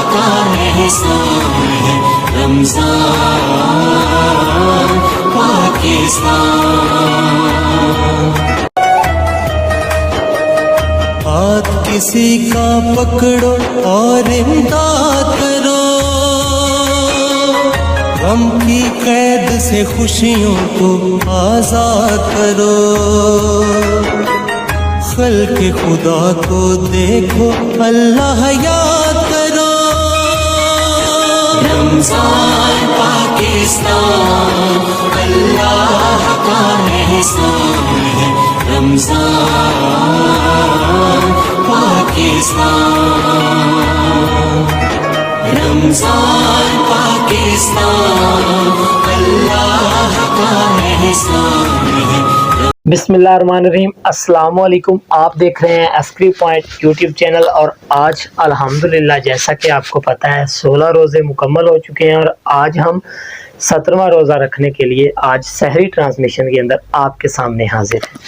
का एहसान है रमजान पाकिस्तान। हाथ किसी का पकड़ो और इमदाद करो, गम की कैद से खुशियों को आजाद करो। खल्क़ खुदा को देखो, अल्लाह याद करो। रमजान पाकिस्तान अल्लाह का एहसान है रमजान पाकिस्तान। रमजान पाकिस्तान अल्लाह का एहसान है। बिस्मिल्लाहिर्रहमानिर्रहीम, अस्सलाम वालेकुम। आप देख रहे हैं एस्क्री पॉइंट यूट्यूब चैनल और आज अल्हम्दुलिल्लाह जैसा कि आपको पता है 16 रोज़े मुकम्मल हो चुके हैं और आज हम 17वां रोज़ा रखने के लिए आज सहरी ट्रांसमिशन के अंदर आपके सामने हाजिर हैं।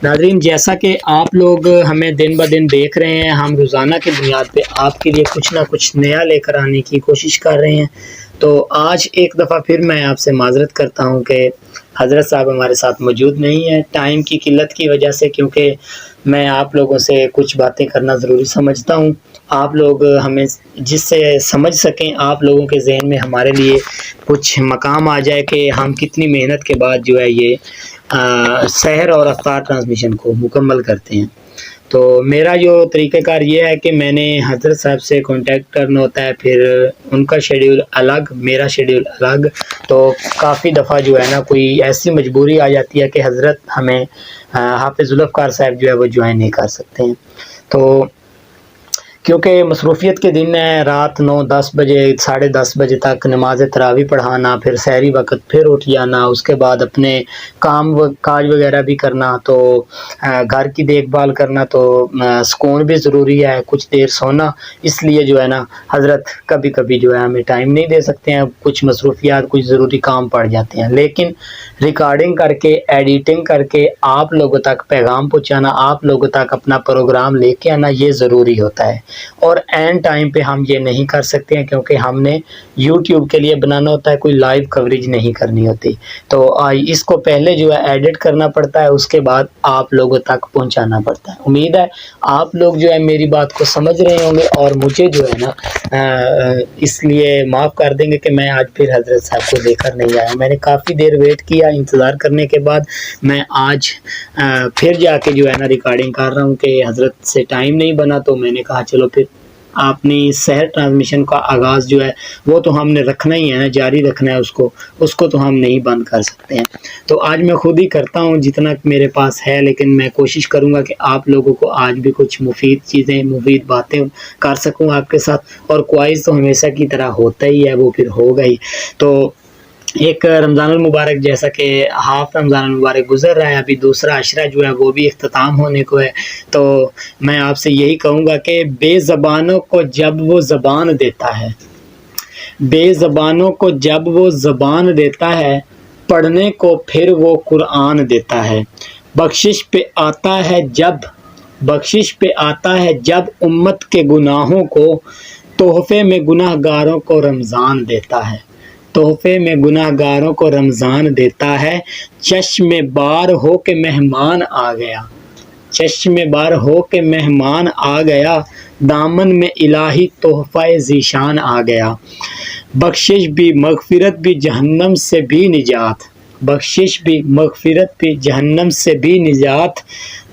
नाज़रीन, जैसा कि आप लोग हमें दिन ब दिन देख रहे हैं, हम रोज़ाना की बुनियाद पे आपके लिए कुछ ना कुछ नया लेकर आने की कोशिश कर रहे हैं। तो आज एक दफ़ा फिर मैं आपसे माज़रत करता हूँ कि हज़रत साहब हमारे साथ मौजूद नहीं है टाइम की किल्लत की वजह से, क्योंकि मैं आप लोगों से कुछ बातें करना ज़रूरी समझता हूँ। आप लोग हमें जिससे समझ सकें, आप लोगों के जहन में हमारे लिए कुछ मकाम आ जाए कि हम कितनी मेहनत के बाद जो है ये सहर और अफ्तार ट्रांसमिशन को मुकम्मल करते हैं। तो मेरा जो तरीक़ाकार ये है कि मैंने हज़रत साहब से कांटेक्ट करना होता है, फिर उनका शेड्यूल अलग, मेरा शेड्यूल अलग। तो काफ़ी दफ़ा जो है ना कोई ऐसी मजबूरी आ जाती है कि हज़रत हमें हाफ़िज़ ज़ुल्फ़कार साहब जो है वो ज्वाइन नहीं कर सकते हैं। तो क्योंकि मसरूफ़ियत के दिन है, रात 9-10 बजे 10:30 बजे तक नमाज तरावी पढ़ाना, फिर सहरी वक्त फिर उठ जाना, उसके बाद अपने काम काज वगैरह भी करना, तो घर की देखभाल करना, तो सुकून भी ज़रूरी है, कुछ देर सोना। इसलिए जो है ना हज़रत कभी कभी जो है हमें टाइम नहीं दे सकते हैं, कुछ मसरूफ़ियात कुछ ज़रूरी काम पड़ जाते हैं। लेकिन रिकॉर्डिंग करके एडिटिंग करके आप लोगों तक पैगाम पहुँचाना, आप लोगों तक अपना प्रोग्राम लेके आना, ये ज़रूरी होता है। और एंड टाइम पे हम ये नहीं कर सकते हैं क्योंकि हमने YouTube के लिए बनाना होता है, कोई लाइव कवरेज नहीं करनी होती। तो इसको पहले जो है एडिट करना पड़ता है, उसके बाद आप लोगों तक पहुंचाना पड़ता है। उम्मीद है आप लोग जो है मेरी बात को समझ रहे होंगे और मुझे जो है ना इसलिए माफ़ कर देंगे कि मैं आज फिर हज़रत साहब को लेकर नहीं आया। मैंने काफ़ी देर वेट किया, इंतज़ार करने के बाद मैं आज फिर जाके जो है ना रिकॉर्डिंग कर रहा हूँ कि हज़रत से टाइम नहीं बना, तो मैंने कहा चलो फिर अपनी सहर ट्रांसमिशन का आगाज़ जो है वो तो हमने रखना ही है ना, जारी रखना है, उसको तो हम नहीं बंद कर सकते हैं। तो आज मैं खुद ही करता हूँ जितना मेरे पास है, लेकिन मैं कोशिश करूँगा कि आप लोगों को आज भी कुछ मुफीद चीज़ें मुफीद बातें कर सकूँ आपके साथ। और ख्वाहिश तो हमेशा की तरह होता ही है, वो फिर होगा ही। तो एक रमज़ानुल मुबारक, जैसा कि हाफ रमज़ानुल मुबारक गुज़र रहा है, अभी दूसरा अशरा जो है वो भी इख्तिताम होने को है। तो मैं आपसे यही कहूँगा कि बेज़बानों को जब वो ज़बान देता है, बेज़बानों को जब वो ज़बान देता है, पढ़ने को फिर वो कुरान देता है। बख्शिश पे आता है जब उम्मत के गुनाहों को, तोहफ़े में गुनाहगारों को रमज़ान देता है, तोहफ़े में गुनाहगारों को रमज़ान देता है। चश्मे बार हो के मेहमान आ गया, चश्मे बार हो के मेहमान आ गया, दामन में इलाही तोहफ़ा ज़ीशान आ गया। बख्शिश भी मग़फ़िरत भी जहन्नम से भी निजात, बख्शिश भी मग़फ़िरत भी जहन्नम से भी निजात,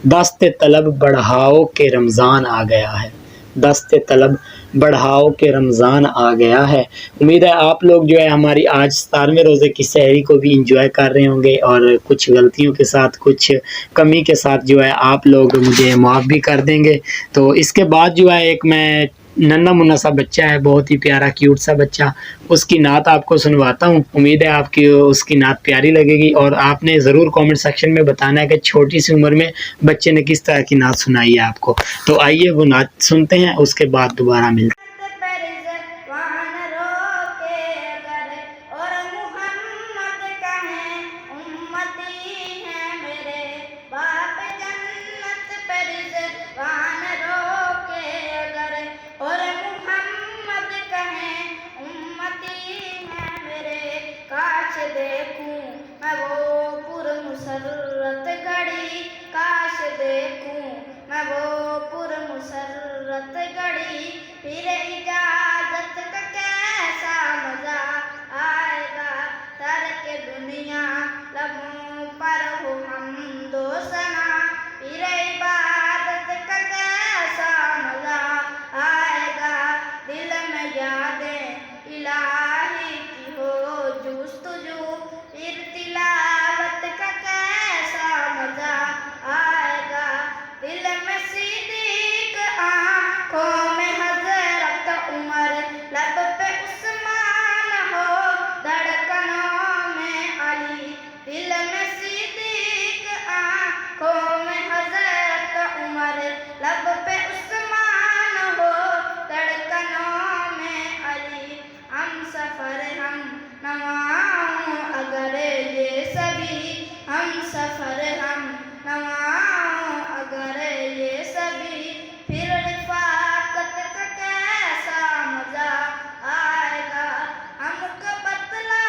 दस्ते तलब बढ़ाओ के रमज़ान आ गया है, दस्ते तलब बढ़ाओ के रमज़ान आ गया है। उम्मीद है आप लोग जो है हमारी आज 17वें रोज़े की सहरी को भी इंजॉय कर रहे होंगे और कुछ गलतियों के साथ कुछ कमी के साथ जो है आप लोग मुझे माफ़ भी कर देंगे। तो इसके बाद जो है एक मैं नन्हा मुन्ना सा बच्चा है, बहुत ही प्यारा क्यूट सा बच्चा, उसकी नात आपको सुनवाता हूँ। उम्मीद है आपकी उसकी नात प्यारी लगेगी और आपने ज़रूर कमेंट सेक्शन में बताना है कि छोटी सी उम्र में बच्चे ने किस तरह की नात सुनाई है आपको। तो आइए वो नात सुनते हैं, उसके बाद दोबारा मिलते हैं। देखूं मैं वो पुरमुसर्रत घड़ी, काश देखूं मैं वो पुरमुसर्रत घड़ी, फिर इजाजत का कैसा मजा आएगा, तरक दुनिया लबों पर हो हमदो सना, फिर इबादत का कैसा मजा आएगा, दिल में यादें इलाही की हो जुस्तजू, फिर तिलावत का कैसा मजा आएगा, दिल में सिद्दीक आँखों में हजरत उमर, लब पे उस्मान हो धड़कनों में अली, दिल में सिद्दीक आँखों में हजरत उमर, लब पे उस्मान हो धड़कनों में अली, हम सफर हम नवाऊं अगर ये सभी, हम सफर हम नवाऊं अगर ये सभी, फिर रिफाकत का कैसा मजा आएगा, हमको बतला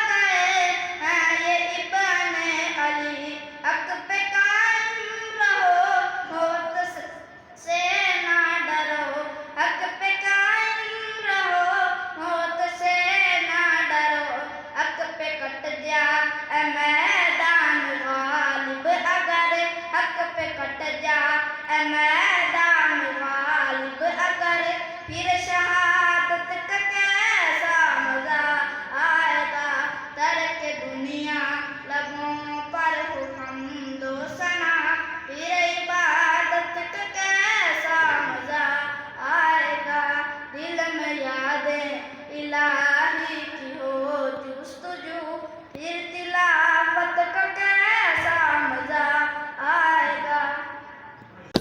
गए हैं ये इब्ने अली, हक पे कायम रहो मौत से ना डरो, हक पे कायम रहो मौत से ना डरो, हक पे कट जा ए मैदान गालिब अगर, हक पे कट जा ए मैदान गालिब अगर, फिर शहादत का कैसा मजा आएगा, तरक दुनिया लबों पर हो हमदो सना, फिर इबादत का कैसा मजा आएगा, दिल में यादें इलाही की हो जुस्तजू, फिर तिलावत का कैसा मजा आएगा।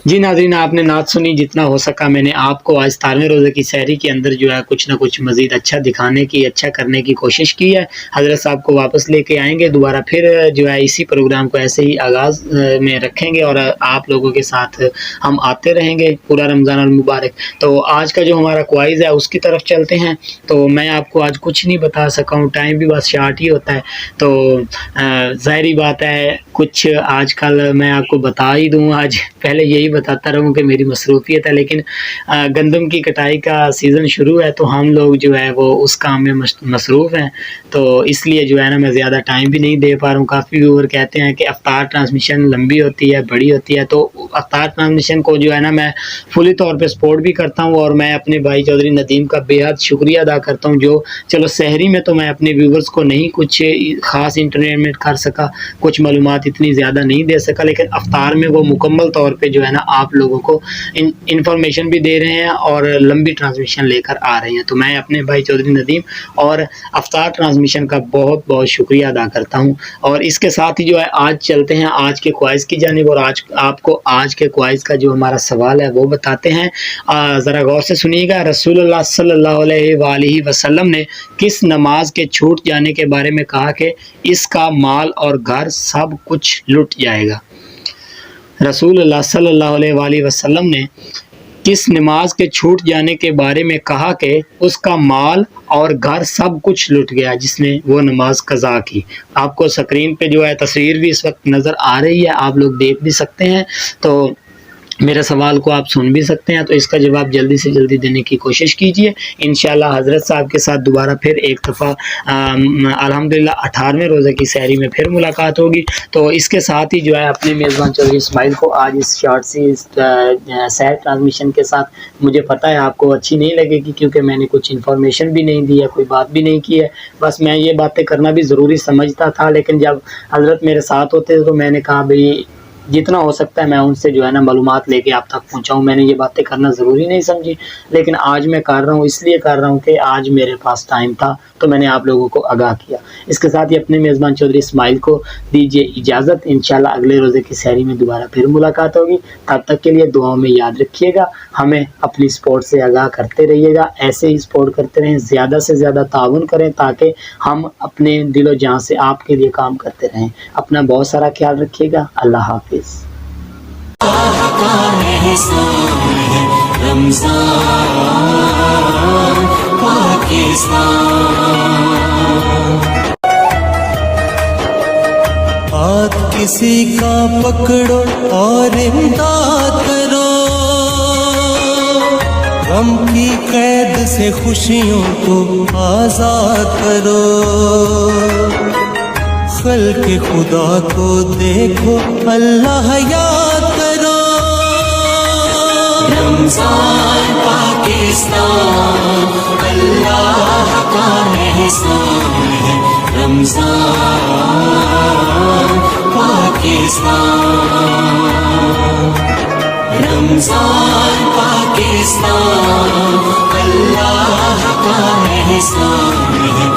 जी नाज़रीन, आपने नात सुनी। जितना हो सका मैंने आपको आज 17वें रोज़े की सहरी के अंदर जो है कुछ ना कुछ मज़ीद अच्छा दिखाने की, अच्छा करने की कोशिश की है। हज़रत साहब को वापस लेके आएंगे दोबारा, फिर जो है इसी प्रोग्राम को ऐसे ही आगाज़ में रखेंगे और आप लोगों के साथ हम आते रहेंगे पूरा रमज़ान अल मुबारक। तो आज का जो हमारा क्वाइज़ है उसकी तरफ चलते हैं। तो मैं आपको आज कुछ नहीं बता सका हूँ, टाइम भी बस शार्ट ही होता है, तो ज़ाहिरी बात है कुछ आजकल मैं आपको बता ही दूँ। आज पहले यही बताता रहूँ कि मेरी मसरूफियत है, लेकिन गंदम की कटाई का सीज़न शुरू है तो हम लोग जो है वो उस काम में मसरूफ़ हैं, तो इसलिए जो है ना मैं ज़्यादा टाइम भी नहीं दे पा रहा हूँ। काफ़ी व्यूअर कहते हैं कि अफ्तार ट्रांसमिशन लंबी होती है, बड़ी होती है, तो अफ्तार ट्रांसमिशन को जो है ना मैं फुली तौर पे सपोर्ट भी करता हूँ और मैं अपने भाई चौधरी नदीम का बेहद शुक्रिया अदा करता हूँ, जो चलो सहरी में तो मैं अपने व्यूवर्स को नहीं कुछ ख़ास इंटरटेनमेंट कर सका, कुछ मालूमात इतनी ज़्यादा नहीं दे सका, लेकिन अफ्तार में वो मुकम्मल तौर पे जो है ना आप लोगों को इंफॉर्मेशन भी दे रहे हैं और लंबी ट्रांसमिशन लेकर आ रहे हैं। तो मैं अपने भाई चौधरी नदीम और अफ्तार ट्रांसमिशन का बहुत बहुत शुक्रिया अदा करता हूं। और इसके साथ ही जो है आज चलते हैं आज के क्वाइज़ की जानिब, और आज आपको आज के क्वाइज़ का जो हमारा सवाल है वो बताते हैं। ज़रा गौर से सुनिएगा। रसूलुल्लाह सल्लल्लाहु अलैहि वसल्लम ने किस नमाज के छूट जाने के बारे में कहा कि इसका माल और घर सब कुछ लुट जाएगा? रसूलुल्लाह सल्लल्लाहु अलैहि वसल्लम ने किस नमाज के छूट जाने के बारे में कहा कि उसका माल और घर सब कुछ लुट गया जिसने वो नमाज कज़ा की? आपको स्क्रीन पे जो है तस्वीर भी इस वक्त नज़र आ रही है, आप लोग देख भी सकते हैं, तो मेरे सवाल को आप सुन भी सकते हैं, तो इसका जवाब जल्दी से जल्दी देने की कोशिश कीजिए। इंशाल्लाह हज़रत साहब के साथ दोबारा फिर एक दफ़ा अल्हम्दुलिल्लाह 18वें रोज़े की सहरी में फिर मुलाकात होगी। तो इसके साथ ही जो है अपने मेज़बान चौधरी इस्माइल को आज इस शॉर्ट सी सहर ट्रांसमिशन के साथ, मुझे पता है आपको अच्छी नहीं लगेगी क्योंकि मैंने कुछ इन्फॉर्मेशन भी नहीं दी है, कोई बात भी नहीं की है, बस मैं ये बातें करना भी ज़रूरी समझता था, लेकिन जब हज़रत मेरे साथ होते तो मैंने कहा भाई जितना हो सकता है मैं उनसे जो है ना मालूमात लेके आप तक पहुंचाऊं। मैंने ये बातें करना ज़रूरी नहीं समझी, लेकिन आज मैं कर रहा हूं, इसलिए कर रहा हूं कि आज मेरे पास टाइम था तो मैंने आप लोगों को आगाह किया। इसके साथ ही अपने मेज़बान चौधरी इस्माइल को दीजिए इजाज़त। इंशाल्लाह अगले रोज़े की सहरी में दोबारा फिर मुलाकात होगी। तब तक के लिए दुआओं में याद रखिएगा, हमें अपनी स्पोर्ट से आगाह करते रहिएगा, ऐसे ही सपोर्ट करते रहें, ज़्यादा से ज़्यादा ताउन करें ताकि हम अपने दिलो जान से आपके लिए काम करते रहें। अपना बहुत सारा ख्याल रखिएगा। अल्लाह हाफ़िज़। रमज़ान पाकिस्तान। کسی کا پکڑو اور امداد کرو، غم کی قید سے خوشیوں کو آزاد کرو، خلق خدا کو دیکھو اللہ یاد کرو۔ رمضان پاکستان اللہ کا احسان ہے، رمضان پاکستان، رمضان پاکستان اللہ کا احسان ہے،